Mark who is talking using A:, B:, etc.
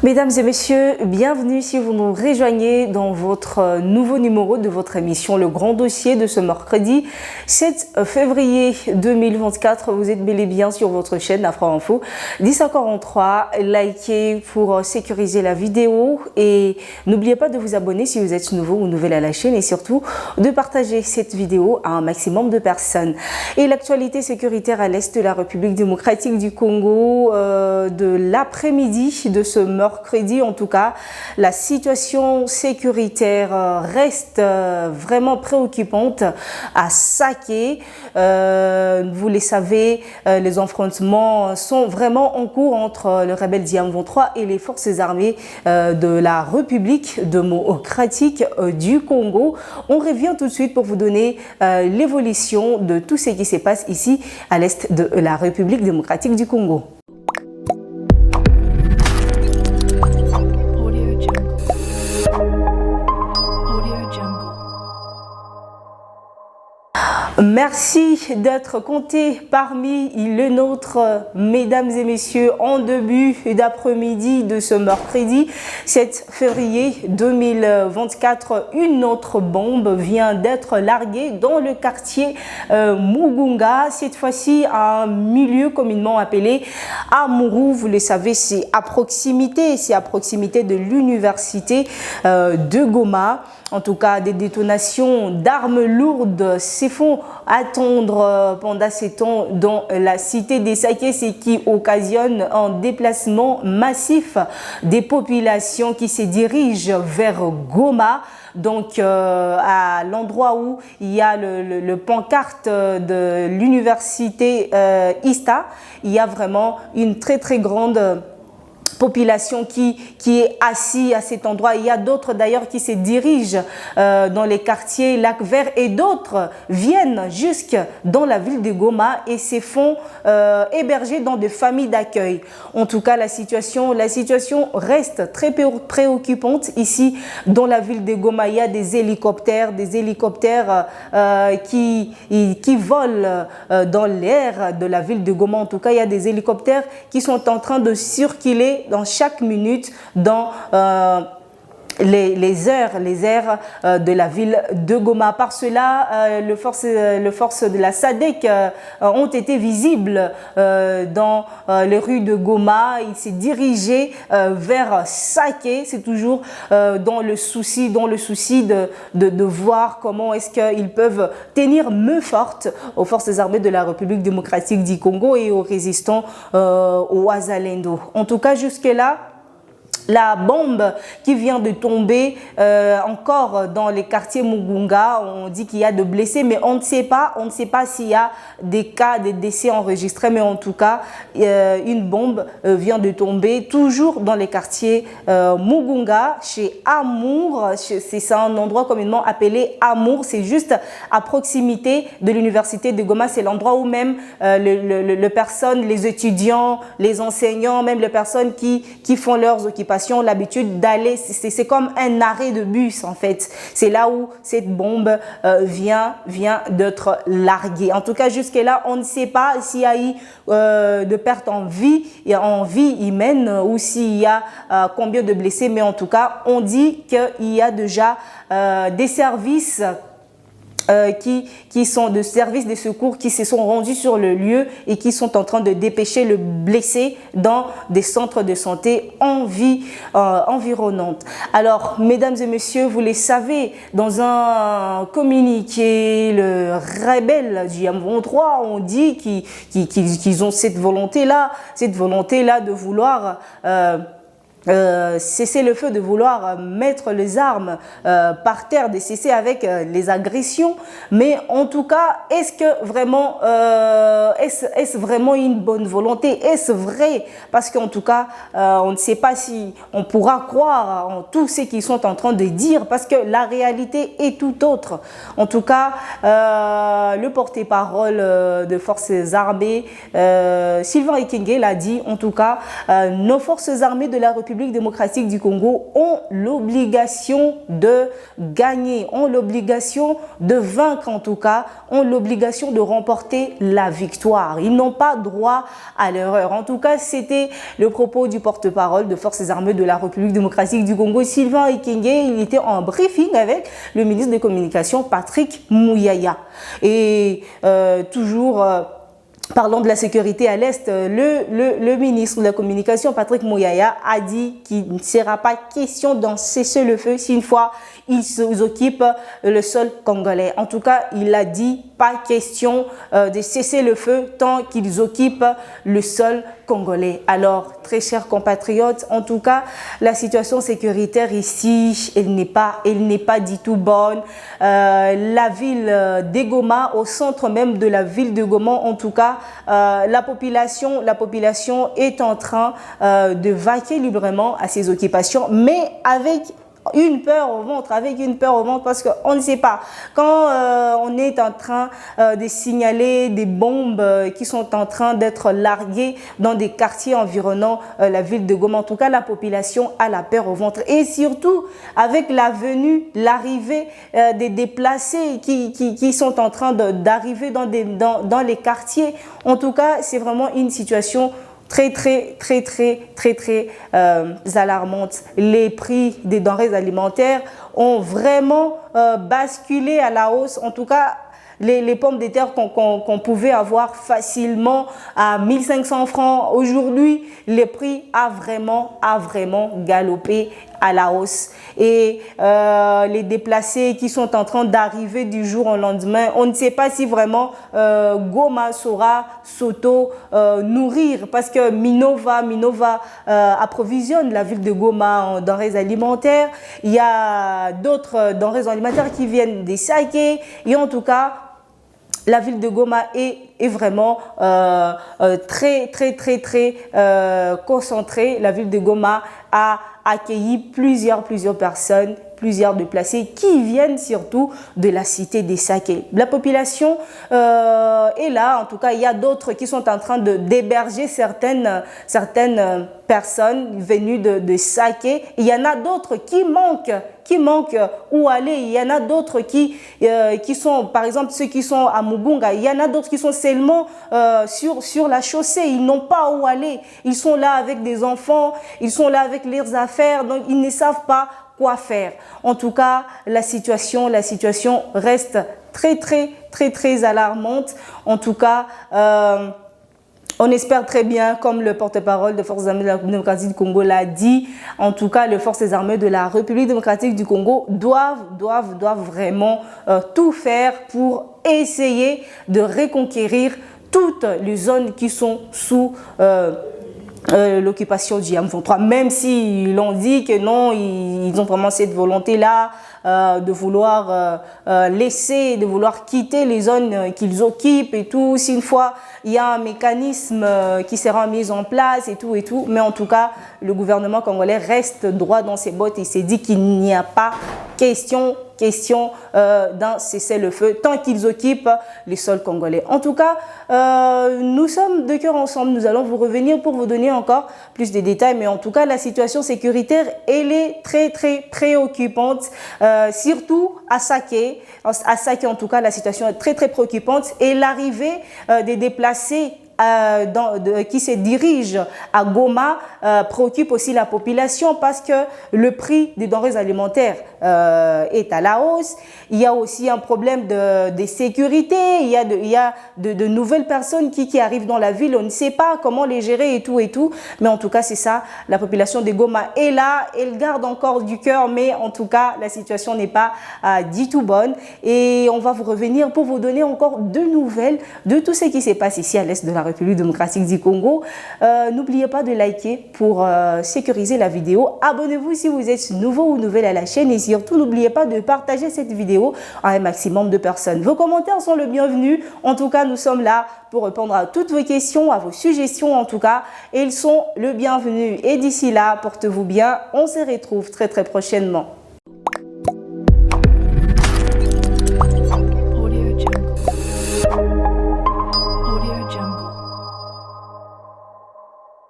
A: Mesdames et messieurs, bienvenue si vous nous rejoignez dans votre nouveau numéro de votre émission Le Grand Dossier de ce mercredi 7 février 2024. Vous êtes bel et bien sur votre chaîne Afro-Info 10h43. Likez pour sécuriser la vidéo et n'oubliez pas de vous abonner si vous êtes nouveau ou nouvelle à la chaîne et surtout de partager cette vidéo à un maximum de personnes. Et l'actualité sécuritaire à l'est de la République démocratique du Congo de l'après-midi de ce mercredi, en tout cas, la situation sécuritaire reste vraiment préoccupante à Saké. Vous le savez, les affrontements sont vraiment en cours entre le rebelle Diam-23 et les forces armées de la République démocratique du Congo. On revient tout de suite pour vous donner l'évolution de tout ce qui se passe ici à l'est de la République démocratique du Congo. Merci d'être comptés parmi les nôtres, mesdames et messieurs, en début d'après-midi de ce mercredi 7 février 2024. Une autre bombe vient d'être larguée dans le quartier Mugunga, cette fois-ci à un milieu communément appelé Amuru. Vous le savez, c'est à proximité de l'université de Goma. En tout cas, des détonations d'armes lourdes se font attendre pendant ces temps dans la cité des Saké, ce qui occasionne un déplacement massif des populations qui se dirigent vers Goma. Donc, à l'endroit où il y a le pancarte de l'université ISTA, il y a vraiment une très grande population qui est assise à cet endroit. Il y a d'autres d'ailleurs qui se dirigent dans les quartiers Lac Vert et d'autres viennent jusque dans la ville de Goma et se font héberger dans des familles d'accueil. En tout cas, la situation reste très préoccupante ici dans la ville de Goma. Il y a des hélicoptères qui volent dans l'air de la ville de Goma. En tout cas, il y a des hélicoptères qui sont en train de circuler dans chaque minute dans les airs de la ville de Goma. Par cela, les forces de la SADC ont été visibles dans les rues de Goma. Ils s'est dirigé vers Saké. C'est toujours dans le souci de voir comment est-ce qu'ils peuvent tenir main forte aux forces armées de la République démocratique du Congo et aux résistants au Wazalendo. En tout cas, jusque-là, la bombe qui vient de tomber encore dans les quartiers Mugunga, on dit qu'il y a de blessés, mais on ne sait pas s'il y a des cas de décès enregistrés, mais en tout cas, une bombe vient de tomber toujours dans les quartiers Mugunga, chez Amour. C'est ça, un endroit communément appelé Amour, c'est juste à proximité de l'université de Goma. C'est l'endroit où même les personnes, les étudiants, les enseignants, même les personnes qui font leurs occupations, l'habitude d'aller, c'est comme un arrêt de bus en fait. C'est là où cette bombe vient d'être larguée. En tout cas, jusque-là, on ne sait pas s'il y a eu de pertes en vie humaine ou s'il y a combien de blessés, mais en tout cas, on dit qu'il y a déjà des services qui sont de services de secours qui se sont rendus sur le lieu et qui sont en train de dépêcher le blessé dans des centres de santé environnantes. Alors, mesdames et messieurs, vous les savez, dans un communiqué, le rebelle du M23, on dit qu'ils ont cette volonté-là de vouloir cesser le feu, de vouloir mettre les armes par terre, de cesser avec les agressions. Mais en tout cas, est-ce vraiment une bonne volonté? Est-ce vrai? Parce qu'en tout cas, on ne sait pas si on pourra croire en tout ce qu'ils sont en train de dire, parce que la réalité est tout autre. En tout cas, le porte-parole de forces armées, Sylvain Ekenge l'a dit, en tout cas, nos forces armées de la République République démocratique du Congo ont l'obligation de gagner, ont l'obligation de vaincre en tout cas, ont l'obligation de remporter la victoire. Ils n'ont pas droit à l'erreur. En tout cas, c'était le propos du porte-parole de Forces armées de la République démocratique du Congo, Sylvain Ekenge. Il était en briefing avec le ministre des Communications, Patrick Mouyaya. Et toujours... parlant de la sécurité à l'Est, le ministre de la Communication, Patrick Mouyaya, a dit qu'il ne sera pas question d'en cesser le feu si une fois ils occupent le sol congolais. En tout cas, il a dit pas question de cesser le feu tant qu'ils occupent le sol congolais. Alors, très chers compatriotes, en tout cas, la situation sécuritaire ici, elle n'est pas du tout bonne. La ville de Goma, au centre même de la ville de Goma, en tout cas, la population est en train de vaquer librement à ses occupations, mais avec une peur au ventre, parce qu'on ne sait pas. Quand on est en train de signaler des bombes qui sont en train d'être larguées dans des quartiers environnant la ville de Goma, en tout cas, la population a la peur au ventre. Et surtout, avec l'arrivée des déplacés qui sont en train d'arriver dans les quartiers, en tout cas, c'est vraiment une situation très alarmante. Les prix des denrées alimentaires ont vraiment basculé à la hausse. En tout cas, les pommes de terre qu'on pouvait avoir facilement à 1500 francs, aujourd'hui, les prix a vraiment galopé à la hausse. Et les déplacés qui sont en train d'arriver du jour au lendemain, on ne sait pas si vraiment Goma saura s'auto-nourrir, parce que Minova approvisionne la ville de Goma en denrées alimentaires. Il y a d'autres denrées alimentaires qui viennent des Saké, et en tout cas, la ville de Goma est vraiment très concentrée. La ville de Goma a accueilli plusieurs personnes, plusieurs déplacés qui viennent surtout de la cité des Saké. La population est là. En tout cas, il y a d'autres qui sont en train d'héberger certaines personnes venues de Saké. Il y en a d'autres qui manquent où aller. Il y en a d'autres qui sont, par exemple, ceux qui sont à Mugunga. Il y en a d'autres qui sont seulement sur la chaussée. Ils n'ont pas où aller. Ils sont là avec des enfants, ils sont là avec leurs affaires, donc ils ne savent pas quoi faire. En tout cas, la situation reste très alarmante. En tout cas, on espère très bien, comme le porte-parole de Forces armées de la République démocratique du Congo l'a dit, en tout cas, les Forces armées de la République démocratique du Congo doivent vraiment tout faire pour essayer de reconquérir toutes les zones qui sont sous l'occupation du M23, même s'ils ont dit que non, ils ont vraiment cette volonté-là de vouloir quitter les zones qu'ils occupent et tout. Si une fois il y a un mécanisme qui sera mis en place et tout, mais en tout cas, le gouvernement congolais reste droit dans ses bottes et s'est dit qu'il n'y a pas question d'un cessez-le-feu tant qu'ils occupent les sols congolais. En tout cas, nous sommes de cœur ensemble. Nous allons vous revenir pour vous donner encore plus de détails. Mais en tout cas, la situation sécuritaire, elle est très préoccupante, surtout à Saké. À Saké, en tout cas, la situation est très préoccupante. Et l'arrivée des déplacés qui se dirigent à Goma préoccupe aussi la population parce que le prix des denrées alimentaires est à la hausse. Il y a aussi un problème de sécurité. Il y a de nouvelles personnes qui arrivent dans la ville. On ne sait pas comment les gérer et tout. Mais en tout cas, c'est ça. La population de Goma est là. Elle garde encore du cœur. Mais en tout cas, la situation n'est pas du tout bonne. Et on va vous revenir pour vous donner encore de nouvelles de tout ce qui se passe ici à l'est de la République démocratique du Congo. N'oubliez pas de liker pour sécuriser la vidéo. Abonnez-vous si vous êtes nouveau ou nouvelle à la chaîne et surtout n'oubliez pas de partager cette vidéo à un maximum de personnes. Vos commentaires sont le bienvenu. En tout cas, nous sommes là pour répondre à toutes vos questions, à vos suggestions en tout cas. Et ils sont le bienvenu. Et d'ici là, portez-vous bien. On se retrouve très prochainement.